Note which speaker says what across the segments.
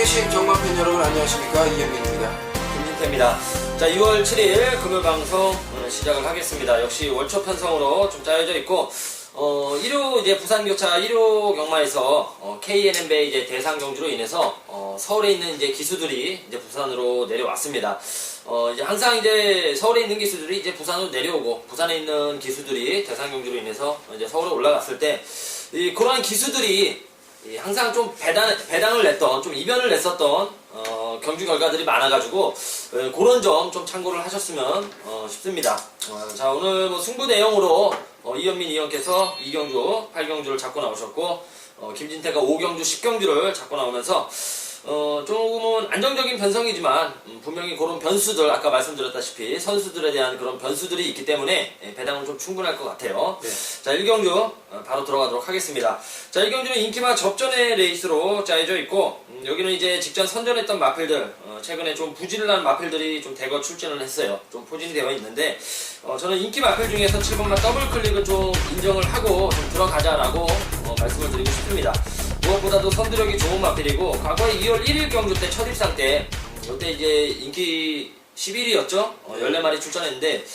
Speaker 1: 계신 경마팬 여러분 안녕하십니까, 이현민입니다.
Speaker 2: 김진태입니다. 자, 2월 7일 금요 방송 시작을 하겠습니다. 역시 월초 편성으로 좀 짜여져 있고 1호 이제 부산교차 1호 경마에서 KNM배 이제 대상 경주로 인해서 서울에 있는 이제 기수들이 이제 부산으로 내려왔습니다. 이제 항상 이제 서울에 있는 기수들이 이제 부산으로 내려오고 부산에 있는 기수들이 대상 경주로 인해서 이제 서울에 올라갔을 때 그러한 기수들이 항상 좀 배당을 냈던, 좀 이변을 냈었던 경주 결과들이 많아가지고 그런 점 좀 참고를 하셨으면 싶습니다. 자, 오늘 뭐 승부 내용으로 이현민 의원께서 2경주, 8경주를 잡고 나오셨고 김진태가 5경주, 10경주를 잡고 나오면서 조금은 안정적인 변성이지만 분명히 그런 변수들, 아까 말씀드렸다시피 선수들에 대한 그런 변수들이 있기 때문에 배당은 좀 충분할 것 같아요.
Speaker 1: 네.
Speaker 2: 자, 1경주 바로 들어가도록 하겠습니다. 자, 1경주는 인기마 접전의 레이스로 짜여져 있고 여기는 이제 직전 선전했던 마필들, 최근에 좀 부진을 한 마필들이 좀 대거 출전을 했어요. 좀 포진이 되어 있는데 저는 인기 마필 중에서 7번마 더블 클릭을 좀 인정을 하고 좀 들어가자라고 말씀을 드리고 싶습니다. 무엇보다도 선두력이 좋은 마필이고 과거에 2월 1일 경주 때 첫 입상 때 이때 이제 인기 11위였죠. 14마리 출전했는데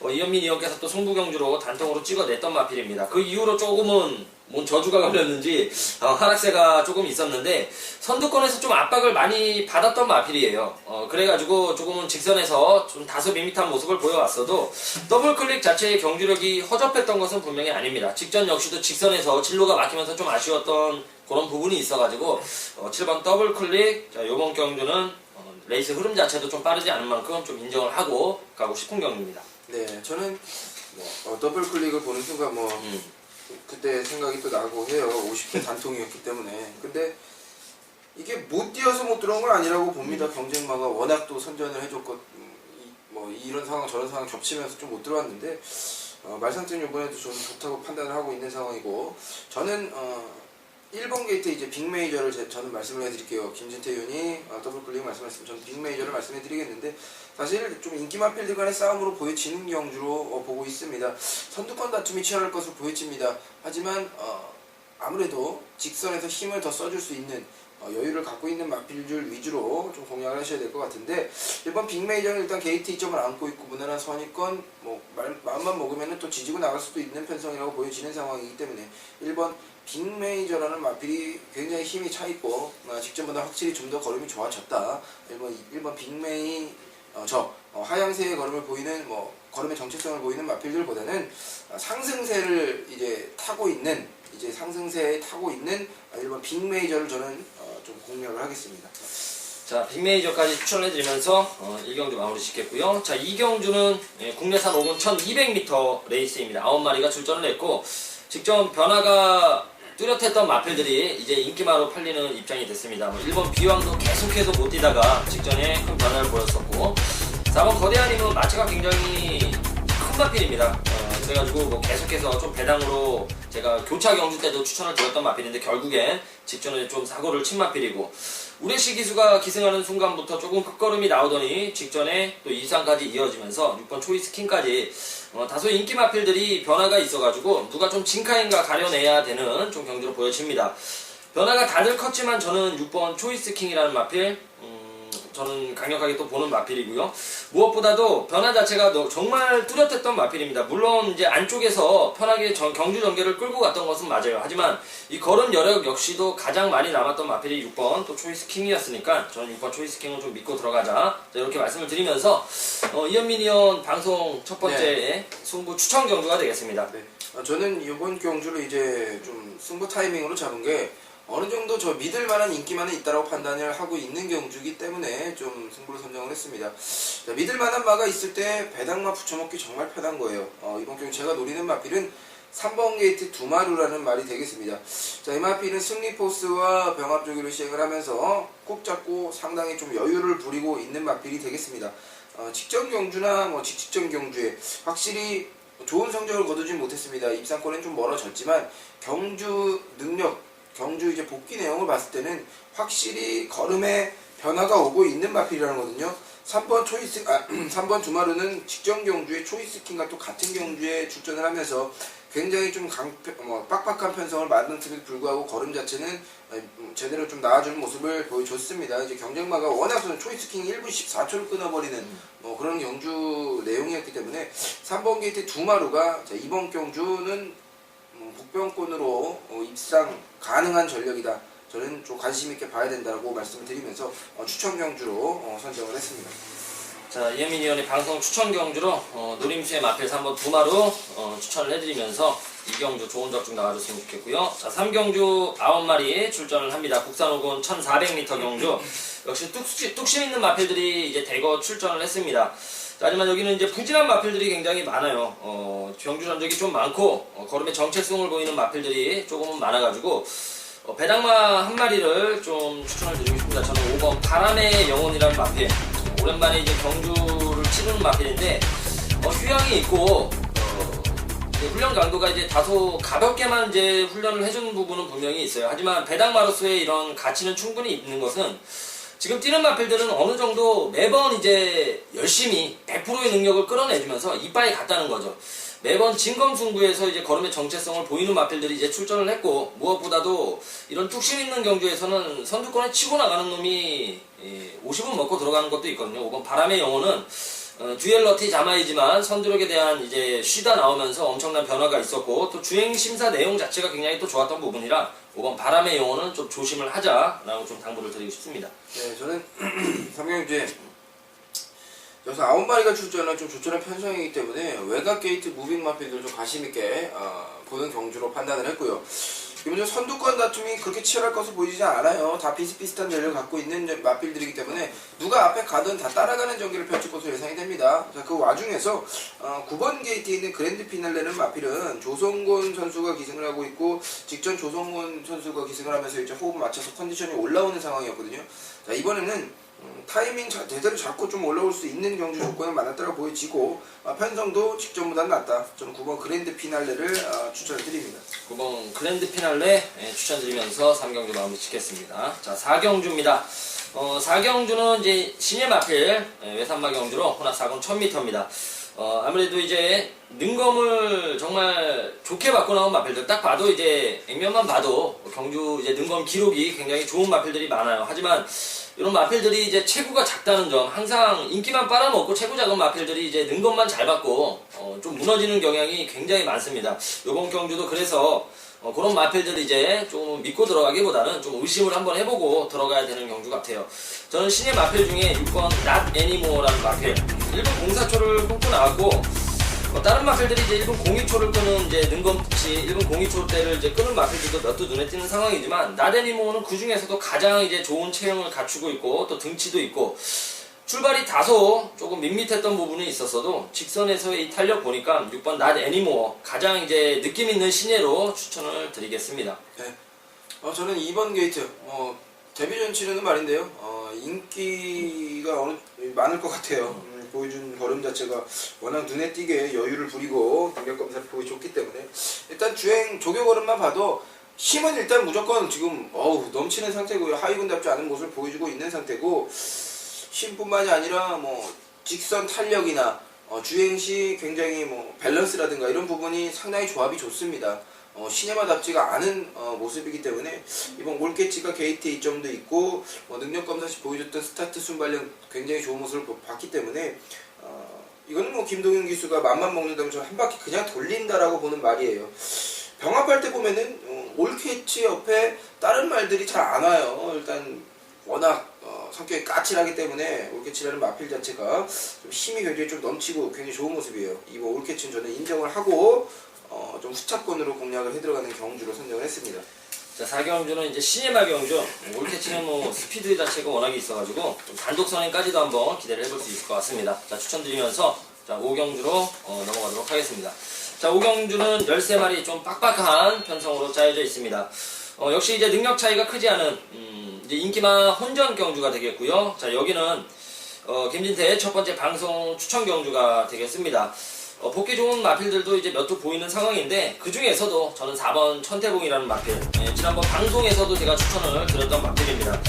Speaker 2: 이현민 의원께서 또 승부 경주로 단통으로 찍어냈던 마필입니다. 그 이후로 조금은 뭔 저주가 걸렸는지 하락세가 조금 있었는데 선두권에서 좀 압박을 많이 받았던 마필이에요. 그래가지고 조금은 직선에서 좀 다소 밋밋한 모습을 보여왔어도 더블클릭 자체의 경주력이 허접했던 것은 분명히 아닙니다. 직전 역시도 직선에서 진로가 막히면서 좀 아쉬웠던 그런 부분이 있어가지고 7번 더블클릭, 자, 요번 경주는 레이스 흐름 자체도 좀 빠르지 않은 만큼 좀 인정을 하고 가고 싶은 경주입니다.
Speaker 1: 네, 저는 더블 클릭을 보는 순간 그때 생각이 또 나고 해요. 50대 단통이었기 때문에. 근데 이게 못 뛰어서 못 들어온 건 아니라고 봅니다. 경쟁마가 워낙 또 선전을 해줬고 이런 상황 저런 상황 겹치면서 좀 못 들어왔는데 말상팀 이번에도 좀 좋다고 판단을 하고 있는 상황이고 저는 1번 게이트 이제 빅메이저를 저는 말씀을 해드릴게요. 김진태 의원이 더블 클릭 말씀하셨으면 저는 빅메이저를 말씀해드리겠는데 사실 좀 인기 마필들 간의 싸움으로 보여지는 경주로 보고 있습니다. 선두권 다툼이 치열할 것으로 보여집니다. 하지만 아무래도 직선에서 힘을 더 써줄 수 있는 여유를 갖고 있는 마필들 위주로 좀 공략을 하셔야 될 것 같은데 1번 빅메이저는 일단 게이트 2점을 안고 있고 무난한 선입권 마음만 먹으면 또 지지고 나갈 수도 있는 편성이라고 보여지는 상황이기 때문에 1번 빅메이저라는 마필이 굉장히 힘이 차있고 직전보다 확실히 좀 더 걸음이 좋아졌다. 1번 빅메이저 하향세의 걸음을 보이는 걸음의 정체성을 보이는 마필들보다는 상승세를 이제 타고 있는 상승세에 타고 있는 1번 빅메이저를 저는 좀 공략을 하겠습니다.
Speaker 2: 자, 빅메이저까지 추천해드리면서 1경주 마무리 짓겠고요. 자, 2경주는 국내산 5군 1200m 레이스입니다. 9마리가 출전을 했고 직전 변화가 뚜렷했던 마필들이 이제 인기마로 팔리는 입장이 됐습니다. 1번 비왕도 계속해서 못 뛰다가 직전에 큰 변화를 보였었고 4번 거대한님은 마체가 굉장히 큰 마필입니다. 그래가지고 계속해서 좀 배당으로 제가 교차 경주 때도 추천을 드렸던 마필인데 결국엔 직전에 좀 사고를 친 마필이고 우레시 기수가 기승하는 순간부터 조금 끝걸음이 나오더니 직전에 또 2상까지 이어지면서 6번 초이스 킹까지 다소 인기 마필들이 변화가 있어가지고 누가 좀 진카인가 가려내야 되는 좀 경주로 보여집니다. 변화가 다들 컸지만 저는 6번 초이스 킹이라는 마필 저는 강력하게 또 보는 마필이고요. 무엇보다도 변화 자체가 정말 뚜렷했던 마필입니다. 물론 이제 안쪽에서 편하게 경주 전개를 끌고 갔던 것은 맞아요. 하지만 이 걸음 여력 역시도 가장 많이 남았던 마필이 6번 또 초이스 킹이었으니까 저는 6번 초이스 킹을 좀 믿고 들어가자. 자, 이렇게 말씀을 드리면서 이현민 의원 방송 첫 번째 승부 추천 경주가 되겠습니다.
Speaker 1: 네. 저는 이번 경주를 이제 좀 승부 타이밍으로 잡은 게 어느 정도 저 믿을 만한 인기만은 있다고 판단을 하고 있는 경주이기 때문에 좀 승부를 선정을 했습니다. 자, 믿을 만한 마가 있을 때 배당마 붙여먹기 정말 편한 거예요. 이번 경주 제가 노리는 마필은 3번 게이트 두마루라는 말이 되겠습니다. 자, 이 마필은 승리 포스와 병합 조기로 시행을 하면서 꼭 잡고 상당히 좀 여유를 부리고 있는 마필이 되겠습니다. 직전 경주나 직직전 경주에 확실히 좋은 성적을 거두진 못했습니다. 입상권은 좀 멀어졌지만 경주 능력 경주 이제 복귀 내용을 봤을 때는 확실히 걸음에 변화가 오고 있는 마필이라는 거거든요. 3번 두마루는 직전 경주에 초이스킹과 또 같은 경주에 출전을 하면서 굉장히 좀 빡빡한 편성을 만듦에도 불구하고 걸음 자체는 제대로 좀 나아주는 모습을 보여줬습니다. 이제 경쟁마가 워낙 초이스킹 1분 14초를 끊어버리는 그런 경주 내용이었기 때문에 3번 게이트 두 마루가 이번 경주는 복병권으로 입상 가능한 전력이다. 저는 좀 관심 있게 봐야 된다고 말씀을 드리면서 추천 경주로 선정을 했습니다.
Speaker 2: 자, 이현민 의원이 방송 추천 경주로 노림수의 마필 3번 두 마루 추천을 해드리면서 2경주 좋은 적중 나와줬으면 좋겠고요. 자, 3경주 9마리 출전을 합니다. 국산 5군 1400m 경주. 역시 뚝심 있는 마필들이 이제 대거 출전을 했습니다. 자, 하지만 여기는 이제 부진한 마필들이 굉장히 많아요. 경주 전적이 좀 많고 걸음의 정체성을 보이는 마필들이 조금은 많아가지고 배당마 한 마리를 좀 추천을 드리고 싶습니다. 저는 5번 바람의 영혼이라는 마필. 오랜만에 이제 경주를 치르는 마필인데 휴양이 있고 훈련 강도가 이제 다소 가볍게만 이제 훈련을 해주는 부분은 분명히 있어요. 하지만 배당마로서의 이런 가치는 충분히 있는 것은 지금 뛰는 마필들은 어느 정도 매번 이제 열심히 100%의 능력을 끌어내주면서 이빠이 갔다는 거죠. 매번 진검승부에서 이제 걸음의 정체성을 보이는 마필들이 이제 출전을 했고, 무엇보다도 이런 뚝심 있는 경주에서는 선두권에 치고 나가는 놈이 50은 먹고 들어가는 것도 있거든요. 5번 바람의 영혼은 듀엘러티 자마이지만 선두력에 대한 이제 쉬다 나오면서 엄청난 변화가 있었고, 또 주행 심사 내용 자체가 굉장히 또 좋았던 부분이라 5번 바람의 영혼은 좀 조심을 하자라고 좀 당부를 드리고 싶습니다.
Speaker 1: 네, 저는 3경주에 여기서 9마리가 출전한 좀 조촐한 편성이기 때문에 외곽 게이트 무빙 마필들 좀 관심있게 보는 경주로 판단을 했고요. 이번 선두권 다툼이 그렇게 치열할 것으로 보이지 않아요. 다 비슷비슷한 전력을 갖고 있는 마필들이기 때문에 누가 앞에 가든 다 따라가는 전개를 펼칠 것으로 예상이 됩니다. 자, 그 와중에서 9번 게이트에 있는 그랜드 피날레는 마필은 조성곤 선수가 기승을 하고 있고, 직전 조성곤 선수가 기승을 하면서 이제 호흡을 맞춰서 컨디션이 올라오는 상황이었거든요. 자, 이번에는 타이밍 제대로 잡고 좀 올라올 수 있는 경주 조건을 만났다고 보여지고, 편성도 직전보다는 낫다. 저는 9번 그랜드 피날레를 추천을 드립니다.
Speaker 2: 9번 그랜드 피날레 추천드리면서 3경주 마무리 짓겠습니다. 자, 4경주입니다. 4경주는 이제 신예 마필 외산마 경주로 혼합 4군 1000m입니다. 아무래도 이제 능검을 정말 좋게 받고 나온 마필들, 딱 봐도 이제 액면만 봐도 경주 이제 능검 기록이 굉장히 좋은 마필들이 많아요. 하지만 이런 마필들이 이제 체구가 작다는 점, 항상 인기만 빨아먹고 체구 작은 마필들이 이제 능검만 잘 받고 좀 무너지는 경향이 굉장히 많습니다. 이번 경주도 그래서 그런 마필들이 이제 좀 믿고 들어가기보다는 좀 의심을 한번 해보고 들어가야 되는 경주 같아요. 저는 신예 마필 중에 6번 Not Anymore라는 마필, 1분 04초를 끊고 나왔고, 다른 마필들이 이제 1분 02초를 끄는 이제 능검치 1분 02초 대를 이제 끄는 마필들도 몇 도 눈에 띄는 상황이지만, Not Anymore는 그 중에서도 가장 이제 좋은 체형을 갖추고 있고 또 등치도 있고, 출발이 다소 조금 밋밋했던 부분이 있었어도 직선에서의 이 탄력 보니까 6번 Not Anymore 가장 이제 느낌 있는 신예로 추천을 드리겠습니다.
Speaker 1: 네. 저는 2번 게이트 데뷔전 치르는 말인데요. 인기가 많을 것 같아요. 보여준 걸음 자체가 워낙 눈에 띄게 여유를 부리고 경력 검사를 보여줬기 때문에 일단 주행 조교 걸음만 봐도 힘은 일단 무조건 지금 넘치는 상태고요. 하위군답지 않은 모습을 보여주고 있는 상태고, 힘뿐만이 아니라 직선 탄력이나 주행 시 굉장히 밸런스라든가 이런 부분이 상당히 조합이 좋습니다. 시네마답지가 않은 모습이기 때문에 이번 올캐치가 게이트에 이점도 있고, 능력 검사 시 보여줬던 스타트 순발력 굉장히 좋은 모습을 봤기 때문에 이거는 김동현 기수가 맘만 먹는다면 저 한 바퀴 그냥 돌린다라고 보는 말이에요. 병합할 때 보면은 올캐치 옆에 다른 말들이 잘 안 와요. 일단 워낙 성격이 까칠하기 때문에 올캐치라는 마필 자체가 좀 힘이 굉장히 좀 넘치고 굉장히 좋은 모습이에요. 이번 올캐치는 저는 인정을 하고 좀 후차권으로 공략을 해들어가는 경주로 선정을 했습니다.
Speaker 2: 자, 4경주는 이제 시네마 경주. 올캐치는 스피드 자체가 워낙에 있어가지고 좀 단독 선행까지도 한번 기대를 해볼 수 있을 것 같습니다. 자, 추천드리면서 자, 5경주로 넘어가도록 하겠습니다. 자, 5경주는 13마리 좀 빡빡한 편성으로 짜여져 있습니다. 역시 이제 능력 차이가 크지 않은 이제 인기만 혼전 경주가 되겠고요. 자, 여기는 김진태의 첫 번째 방송 추천 경주가 되겠습니다. 복귀 좋은 마필들도 이제 몇 두 보이는 상황인데, 그 중에서도 저는 4번 천태봉이라는 마필, 지난번 방송에서도 제가 추천을 드렸던 마필입니다.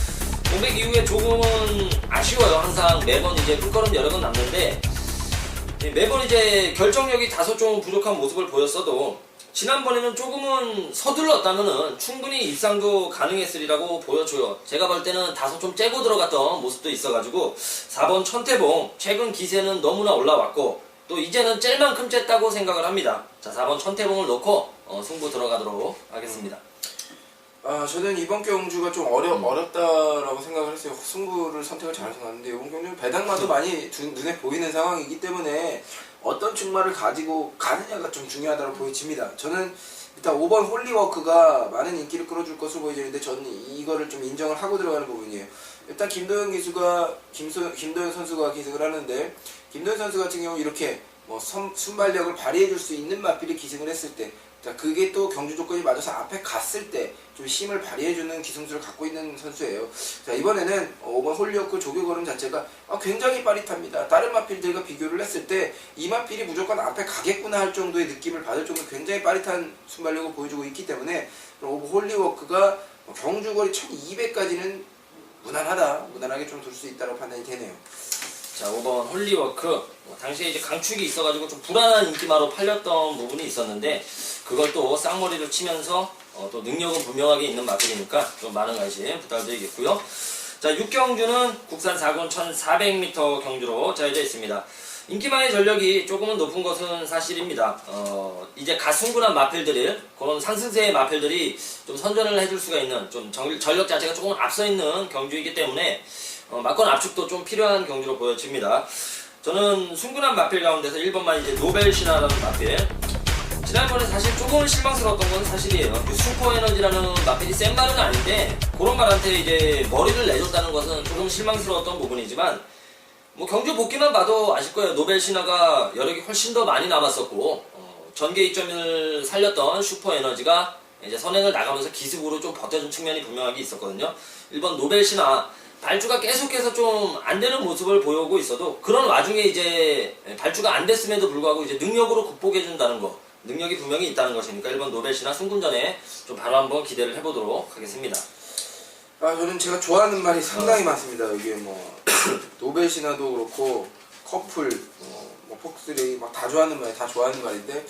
Speaker 2: 공백 이후에 조금은 아쉬워요. 항상 매번 이제 끝걸음 여러 번 남는데, 매번 이제 결정력이 다소 좀 부족한 모습을 보였어도 지난번에는 조금은 서둘렀다면은 충분히 입상도 가능했으리라고 보여줘요. 제가 볼 때는 다소 좀 째고 들어갔던 모습도 있어가지고 4번 천태봉 최근 기세는 너무나 올라왔고 또 이제는 짤 만큼 쨌다고 생각을 합니다. 자, 4번 천태봉을 놓고 승부 들어가도록 하겠습니다.
Speaker 1: 저는 이번 경주가 좀 어렵다라고 생각을 했어요. 승부를 선택을 잘해서 갔는데 이번 경주는 배당마도 많이 눈에 보이는 상황이기 때문에 어떤 출마를 가지고 가느냐가 좀 중요하다고 보여집니다. 저는 일단 5번 홀리워크가 많은 인기를 끌어줄 것으로 보여지는데 저는 이거를 좀 인정을 하고 들어가는 부분이에요. 일단 김도현 선수가 기승을 하는데 김도현 선수 같은 경우 이렇게 뭐 순발력을 발휘해줄 수 있는 마필이 기승을 했을 때, 자 그게 또 경주 조건이 맞아서 앞에 갔을 때 좀 힘을 발휘해주는 기승수를 갖고 있는 선수예요. 자 이번에는 5번 홀리워크 조교걸음 자체가 굉장히 빠릿합니다. 다른 마필들과 비교를 했을 때 이 마필이 무조건 앞에 가겠구나 할 정도의 느낌을 받을 정도로 굉장히 빠릿한 순발력을 보여주고 있기 때문에 5번 홀리워크가 경주거리 1200까지는 무난하게 좀 둘 수 있다고 판단이 되네요.
Speaker 2: 자, 5번 홀리워크. 당시에 이제 강축이 있어가지고 좀 불안한 인기마로 팔렸던 부분이 있었는데 그걸 또 쌍머리를 치면서 또 능력은 분명하게 있는 마필이니까 좀 많은 관심 부탁드리겠고요. 자, 6경주는 국산 4군 1400m 경주로 짜여져 있습니다. 인기마의 전력이 조금은 높은 것은 사실입니다. 이제 가승분한 마필들이, 그런 상승세의 마필들이 좀 선전을 해줄 수가 있는, 좀 전력 자체가 조금 앞서 있는 경주이기 때문에 막권 압축도 좀 필요한 경주로 보여집니다. 저는 순근한 마필 가운데서 1번만 이제 노벨신화라는 마필. 지난번에 사실 조금 실망스러웠던 건 사실이에요. 슈퍼에너지라는 마필이 센 말은 아닌데 그런 말한테 이제 머리를 내줬다는 것은 조금 실망스러웠던 부분이지만 뭐 경주 복귀만 봐도 아실 거예요. 노벨신화가 여력이 훨씬 더 많이 남았었고 전개 이점을 살렸던 슈퍼에너지가 이제 선행을 나가면서 기습으로 좀 버텨준 측면이 분명하게 있었거든요. 1번 노벨신화 발주가 계속해서 좀 안 되는 모습을 보여오고 있어도 그런 와중에 이제 발주가 안 됐음에도 불구하고 이제 능력으로 극복해준다는 거, 능력이 분명히 있다는 것이니까 1번 노벨신화 승군전에 좀 바로 한번 기대를 해보도록 하겠습니다.
Speaker 1: 저는 제가 좋아하는 말이 상당히 많습니다. 여기에 뭐 노벨신화도 그렇고 커플, 뭐 폭스레이 막 다 좋아하는 말인데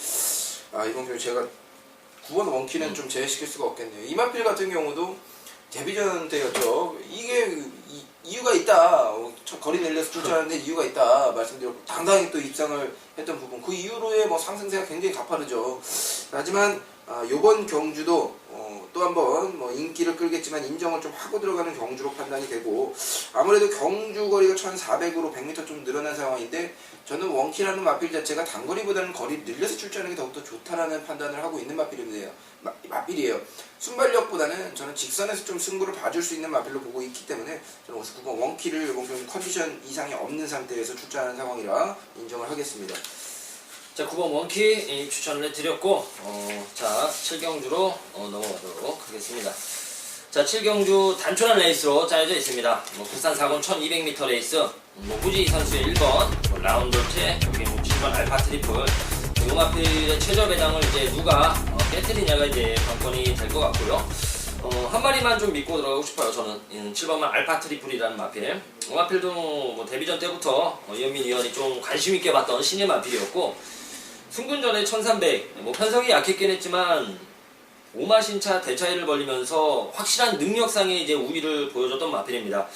Speaker 1: 이번 경우 제가 9번 원키는 좀 제외시킬 수가 없겠네요. 이마필 같은 경우도 데뷔전 때였죠. 이게 이유가 있다. 거리 내려서 출전하는데 이유가 있다 말씀드렸고 당당히 또 입상을 했던 부분, 그 이후로의 뭐 상승세가 굉장히 가파르죠. 하지만 요번 경주도 또 한번 뭐 인기를 끌겠지만 인정을 좀 하고 들어가는 경주로 판단이 되고, 아무래도 경주 거리가 1400으로 100m 좀 늘어난 상황인데 저는 원키라는 마필 자체가 단거리보다는 거리 늘려서 출전하는 게 더욱더 좋다라는 판단을 하고 있는 마필이에요. 순발력보다는 저는 직선에서 좀 승부를 봐줄 수 있는 마필로 보고 있기 때문에 저는 9번 원키를 컨디션 이상이 없는 상태에서 출전하는 상황이라 인정을 하겠습니다.
Speaker 2: 자, 9번 원키 추천을 해드렸고 자, 7경주로 넘어가도록 하겠습니다. 자, 7경주 단촐한 레이스로 짜여져 있습니다. 국산 4군 1200m 레이스, 후지 선수의 1번 라운드체, 여기 7번 알파 트리플, 용마필의 최저 배당을 이제 누가 깨트리냐가 이제 관건이 될 것 같고요. 한 마리만 좀 믿고 들어가고 싶어요. 저는 7번만 알파 트리플이라는 마필. 마필도 뭐 데뷔전 때부터 이현민 위원이 좀 관심 있게 봤던 신예 마필이었고, 승군전에 1300, 뭐 편성이 약했긴 했지만 오마신차 대차이를 벌리면서 확실한 능력상의 이제 우위를 보여줬던 마필입니다.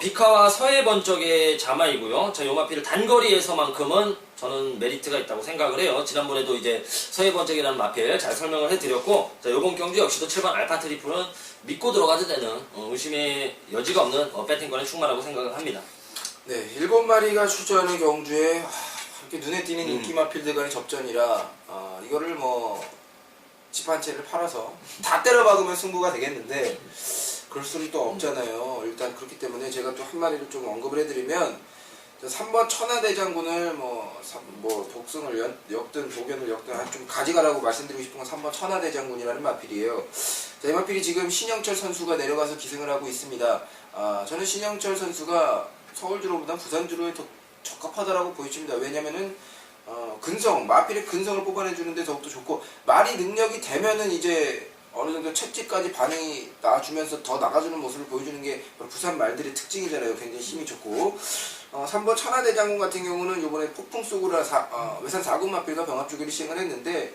Speaker 2: 비카와 서해 번쩍의 자마이고요. 자, 요 마필을 단거리에서만큼은 저는 메리트가 있다고 생각을 해요. 지난번에도 이제 서해 번쩍이라는 마필 잘 설명을 해드렸고, 자, 요번 경주 역시도 7번 알파 트리플은 믿고 들어가도 되는 의심의 여지가 없는 배팅권에 충만하고 생각을 합니다.
Speaker 1: 네, 7마리가 출전하는 경주에 이렇게 눈에 띄는 인기 마필들 간의 접전이라 이거를 뭐 집 한 채를 팔아서 다 때려박으면 승부가 되겠는데 그럴 수는 또 없잖아요. 일단 그렇기 때문에 제가 또 한 마리를 좀 언급을 해드리면 3번 천하대장군을 뭐 독승을 역든 도견을 역든 좀 가져가라고 말씀드리고 싶은 건 3번 천하대장군이라는 마필이에요. 자, 이 마필이 지금 신영철 선수가 내려가서 기승을 하고 있습니다. 저는 신영철 선수가 서울주로보다 부산주로에 더 적합하다라고 보여집니다. 왜냐면은 마필의 근성을 뽑아내주는데 더욱더 좋고, 말이 능력이 되면은 이제 어느 정도 채찍까지 반응이 나와주면서 더 나가주는 모습을 보여주는 게 부산 말들의 특징이잖아요. 굉장히 힘이 좋고, 3번 천하대장군 같은 경우는 이번에 폭풍 속으로 외산 4군 마필과 병합주기를 시행을 했는데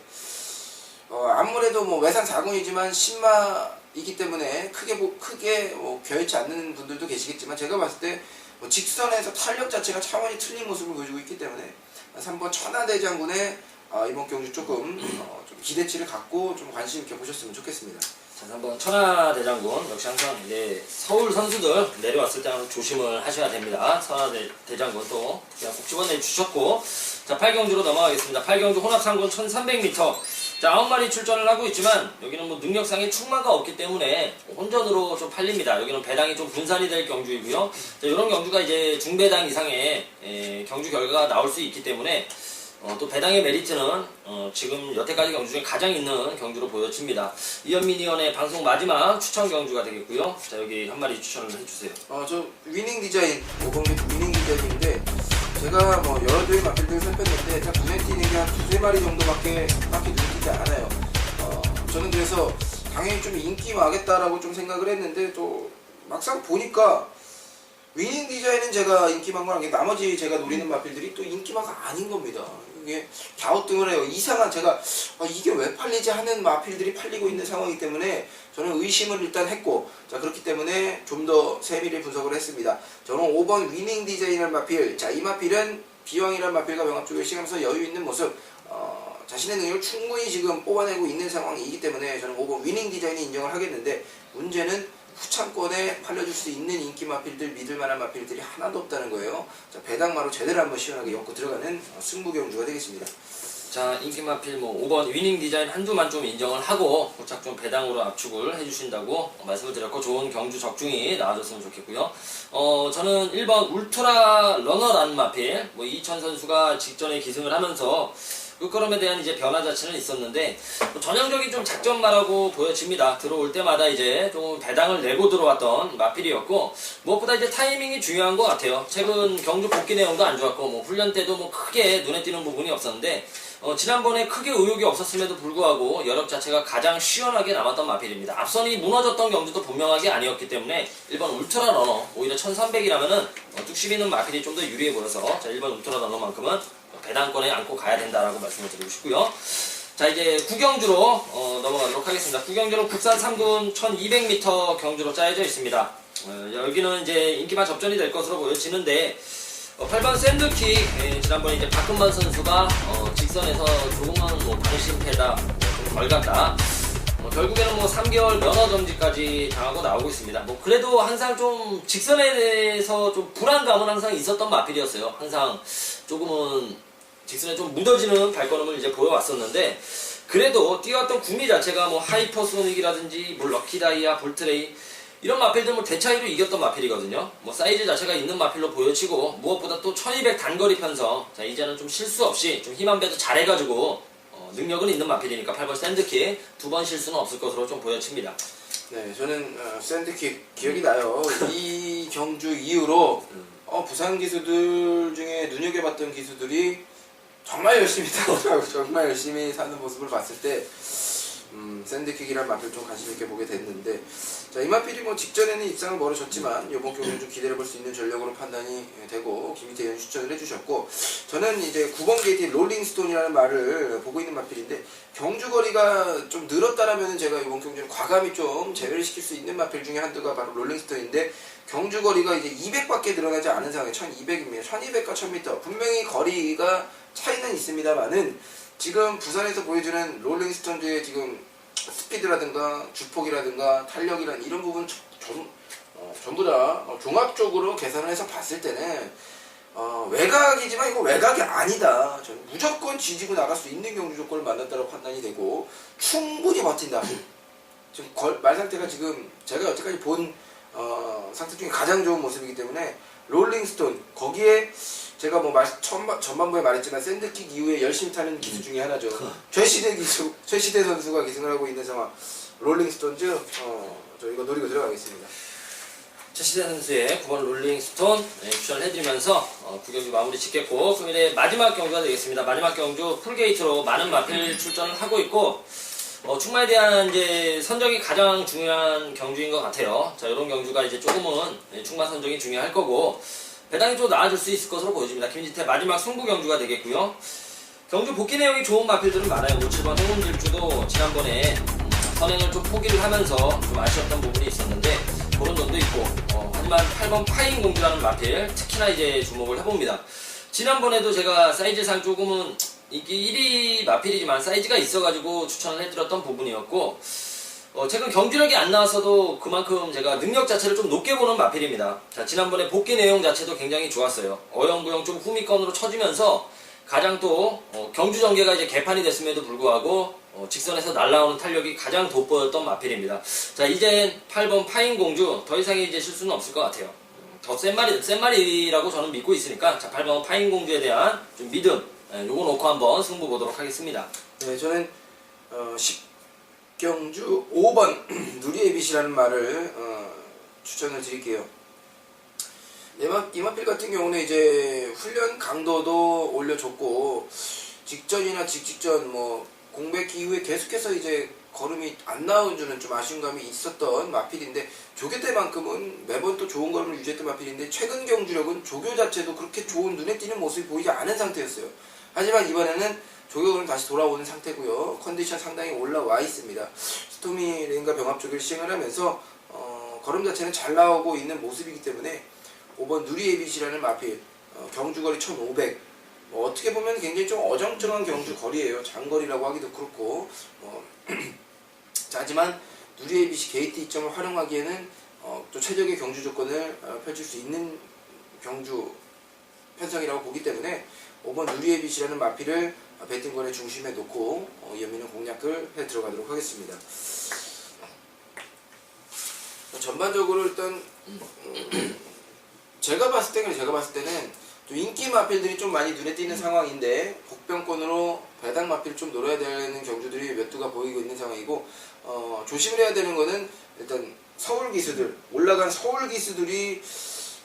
Speaker 1: 아무래도 뭐 외산 4군이지만 신마이기 때문에 크게 겨있지 않는 분들도 계시겠지만 제가 봤을 때 뭐 직선에서 탄력 자체가 차원이 틀린 모습을 보여주고 있기 때문에 3번 천하대장군의 이번 경주 조금 좀 기대치를 갖고 좀 관심 있게 보셨으면 좋겠습니다.
Speaker 2: 자, 한번 천하대장군 역시 항상 이제 서울 선수들 내려왔을 때 항상 조심을 하셔야 됩니다. 천하대장군 또 그냥 꼭 집어내 주셨고, 자 8경주로 넘어가겠습니다. 8경주 혼합 상군 1300m. 자 9마리 출전을 하고 있지만 여기는 뭐 능력상의 충마가 없기 때문에 혼전으로 좀 팔립니다. 여기는 배당이 좀 분산이 될 경주이고요. 자, 이런 경주가 이제 중배당 이상의 경주 결과가 나올 수 있기 때문에 또 배당의 메리트는 지금 여태까지 경주 중에 가장 있는 경주로 보여집니다. 이현민 의원의 방송 마지막 추천 경주가 되겠고요. 자 여기 한 마리 추천을 해주세요.
Speaker 1: 저 위닝 디자인 5번기 위닝 디자인인데 제가 뭐 여러 대의 마필들을 살폈는데 다 눈에 띄는 게 한 두세 마리 정도밖에 눈에 띄지 않아요. 저는 그래서 당연히 좀 인기마겠다라고 좀 생각을 했는데 또 막상 보니까 위닝 디자인은 제가 인기만 건 아니고 나머지 제가 노리는 마필들이 또 인기마가 아닌 겁니다. 이게 갸우뚱을 해요. 이상한 제가 이게 왜 팔리지 하는 마필들이 팔리고 있는 상황이기 때문에 저는 의심을 일단 했고, 자 그렇기 때문에 좀 더 세밀히 분석을 했습니다. 저는 5번 위닝 디자인을 마필, 자 이 마필은 비왕이라는 마필과 명합 쪽에 시가면서 여유 있는 모습, 자신의 능력을 충분히 지금 뽑아내고 있는 상황이기 때문에 저는 5번 위닝 디자인이 인정을 하겠는데, 문제는 후창권에 팔려줄 수 있는 인기 마필들, 믿을만한 마필들이 하나도 없다는 거예요. 자 배당마로 제대로 한번 시원하게 엮고 들어가는 승부 경주가 되겠습니다.
Speaker 2: 자 인기 마필 뭐 5번 위닝 디자인 한두만 좀 인정을 하고 고착 좀 배당으로 압축을 해주신다고 말씀을 드렸고, 좋은 경주 적중이 나와줬으면 좋겠고요. 저는 1번 울트라 러너라는 마필, 뭐 이천 선수가 직전에 기승을 하면서 끝걸음에 대한 이제 변화 자체는 있었는데 전형적인 좀 작전마라고 보여집니다. 들어올 때마다 이제 좀 배당을 내고 들어왔던 마필이었고, 무엇보다 이제 타이밍이 중요한 것 같아요. 최근 경주 복귀 내용도 안 좋았고 뭐 훈련 때도 뭐 크게 눈에 띄는 부분이 없었는데 지난번에 크게 의욕이 없었음에도 불구하고 여력 자체가 가장 시원하게 남았던 마필입니다. 앞선이 무너졌던 경주도 분명하게 아니었기 때문에 1번 울트라 러너, 오히려 1300이라면은 뚝심 있는 마필이 좀 더 유리해 보여서 자 1번 울트라 러너만큼은 배당권에 안고 가야 된다라고 말씀을 드리고 싶고요. 자 이제 구경주로 넘어가도록 하겠습니다. 구경주는 국산 3군 1200m 경주로 짜여져 있습니다. 여기는 이제 인기만 접전이 될 것으로 보여지는데 8번 샌드킥, 지난번에 이제 박근만 선수가 직선에서 조금은 뭐 방심패다, 좀 덜 갔다. 결국에는 뭐 3개월 면허 정지까지 당하고 나오고 있습니다. 뭐 그래도 항상 좀 직선에 대해서 좀 불안감은 항상 있었던 마필이었어요. 항상 조금은 직선에 좀 묻어지는 발걸음을 이제 보여왔었는데, 그래도 뛰어왔던 구미 자체가 뭐 하이퍼소닉이라든지 뭐 럭키다이아, 볼트레이 이런 마필들 뭐 대차이로 이겼던 마필이거든요. 뭐 사이즈 자체가 있는 마필로 보여지고, 무엇보다 또 1200 단거리 편성, 자 이제는 좀 실수 없이 좀 힘 한 배도 잘해가지고 능력은 있는 마필이니까 8번 샌드킥 2번 실수는 없을 것으로 좀 보여집니다.
Speaker 1: 네, 저는 샌드킥 기억이 나요. 이 경주 이후로 부산 기수들 중에 눈여겨봤던 기수들이 정말 열심히 타고 정말 열심히 사는 모습을 봤을 때 샌드킥이란 마필 좀 관심 있게 보게 됐는데, 자, 이 마필이 뭐 직전에는 입상을 멀어졌지만 이번 경기는 좀 기대해 볼 수 있는 전력으로 판단이 되고 김희태 의원 추천을 해주셨고, 저는 이제 9번 게이트 롤링스톤이라는 말을 보고 있는 마필인데, 경주거리가 좀 늘었다라면 제가 이번 경기는 과감히 좀 제외를 시킬 수 있는 마필 중에 한두가 바로 롤링스톤인데, 경주거리가 이제 200밖에 늘어나지 않은 상황에 1200입니다. 1200과 1000m 분명히 거리가 차이는 있습니다만은 지금 부산에서 보여주는 롤링스톤즈의 지금 스피드라든가 주폭이라든가 탄력이라는 이런 부분 전부 다 종합적으로 계산을 해서 봤을 때는 외곽이지만 이거 외곽이 아니다. 저는 무조건 지지고 나갈 수 있는 경주 조건을 만났다고 판단이 되고 충분히 버틴다. 지금 말 상태가 지금 제가 여태까지 본 상태 중에 가장 좋은 모습이기 때문에 롤링스톤, 거기에 제가 뭐 전반부에 말했지만 샌드킥 이후에 열심히 타는 기수 중에 하나죠. 최시대 선수가 기승을 하고 있는 상황. 롤링스톤즈 저 이거 노리고 들어가겠습니다.
Speaker 2: 최시대 선수의 9번 롤링스톤 추천을 해드리면서 구경주 마무리 짓겠고, 그럼 이제 마지막 경주가 되겠습니다. 마지막 경주 풀게이트로 많은 마필 출전을 하고 있고, 충마에 대한 이제 선정이 가장 중요한 경주인 것 같아요. 자, 이런 경주가 이제 조금은 충마 선정이 중요할 거고, 배당이 좀 나아질 수 있을 것으로 보여집니다. 김지태 마지막 승부 경주가 되겠고요. 경주 복귀 내용이 좋은 마필들은 많아요. 뭐 7번 행운질주도 지난번에 선행을 좀 포기를 하면서 좀 아쉬웠던 부분이 있었는데 그런 점도 있고 하지만 8번 파인공주라는 마필 특히나 이제 주목을 해봅니다. 지난번에도 제가 사이즈상 조금은 인기 1위 마필이지만 사이즈가 있어가지고 추천을 해드렸던 부분이었고 최근 경주력이 안 나왔어도 그만큼 제가 능력 자체를 좀 높게 보는 마필입니다. 자, 지난번에 복귀 내용 자체도 굉장히 좋았어요. 어영부영 좀 후미권으로 쳐주면서 가장 또 경주 전개가 이제 개판이 됐음에도 불구하고 직선에서 날아오는 탄력이 가장 돋보였던 마필입니다. 자, 이젠 8번 파인공주 더 이상의 이제 실수는 없을 것 같아요. 더 센 말이라고 저는 믿고 있으니까 자, 8번 파인공주에 대한 좀 믿음 요거 놓고 한번 승부 보도록 하겠습니다.
Speaker 1: 네, 저는 10경주 5번 누리에빗이라는 말을 추천을 드릴게요. 이마필 같은 경우는 이제 훈련 강도도 올려줬고 직전이나 직전 뭐 공백 이후에 계속해서 이제 걸음이 안 나와주는 좀 아쉬운 감이 있었던 마필인데 조교 때만큼은 매번 또 좋은 걸음을 유지했던 마필인데 최근 경주력은 조교 자체도 그렇게 좋은 눈에 띄는 모습이 보이지 않은 상태였어요. 하지만 이번에는 조교는 다시 돌아오는 상태고요. 컨디션 상당히 올라와 있습니다. 스토미 레인과 병합 조교를 시행을 하면서 걸음 자체는 잘 나오고 있는 모습이기 때문에 5번 누리에빗이라는 마필 경주거리 1500 어떻게 보면 굉장히 좀 어정쩡한 경주 거리예요. 장거리라고 하기도 그렇고 자, 하지만 누리에빗이 게이트 이점을 활용하기에는 또 최적의 경주 조건을 펼칠 수 있는 경주 편성이라고 보기 때문에 5번 누리에빗이라는 마필을 배팅권의 중심에 놓고 연민은 공략을 해 들어가도록 하겠습니다. 전반적으로 일단 제가 봤을 때는 또 인기 마필들이 좀 많이 눈에 띄는 상황인데 복병권으로 배당 마필을 좀 노려야 되는 경주들이 몇 두가 보이고 있는 상황이고 조심을 해야 되는 거는 일단 서울 기수들 올라간 서울 기수들이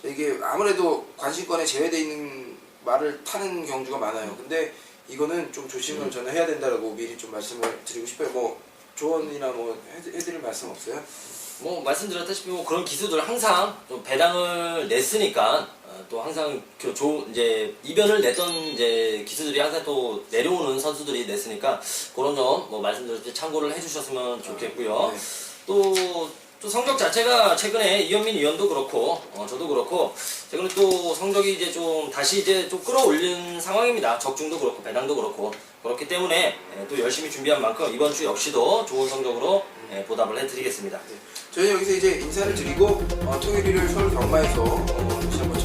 Speaker 1: 이게 아무래도 관심권에 제외되어 있는 말을 타는 경주가 많아요. 근데 이거는 좀 조심을 저는 해야 된다라고 미리 좀 말씀을 드리고 싶어요. 뭐 조언이나 뭐 해드릴 말씀 없어요?
Speaker 2: 뭐 말씀드렸다시피 뭐 그런 기수들 항상 좀 배당을 냈으니까 또 항상 이제 이변을 냈던 이제 기수들이 항상 또 내려오는 선수들이 냈으니까 그런 점 뭐 말씀드렸듯이 참고를 해주셨으면 좋겠고요.
Speaker 1: 네.
Speaker 2: 또 성적 자체가 최근에 이현민 위원도 그렇고 저도 그렇고 최근에 또 성적이 이제 좀 다시 이제 좀 끌어올린 상황입니다. 적중도 그렇고 배당도 그렇고 그렇기 때문에 또 열심히 준비한 만큼 이번 주 역시도 좋은 성적으로 보답을 해드리겠습니다.
Speaker 1: 저희 여기서 이제 인사를 드리고 토요일 일 서울 경마에서 다시 한번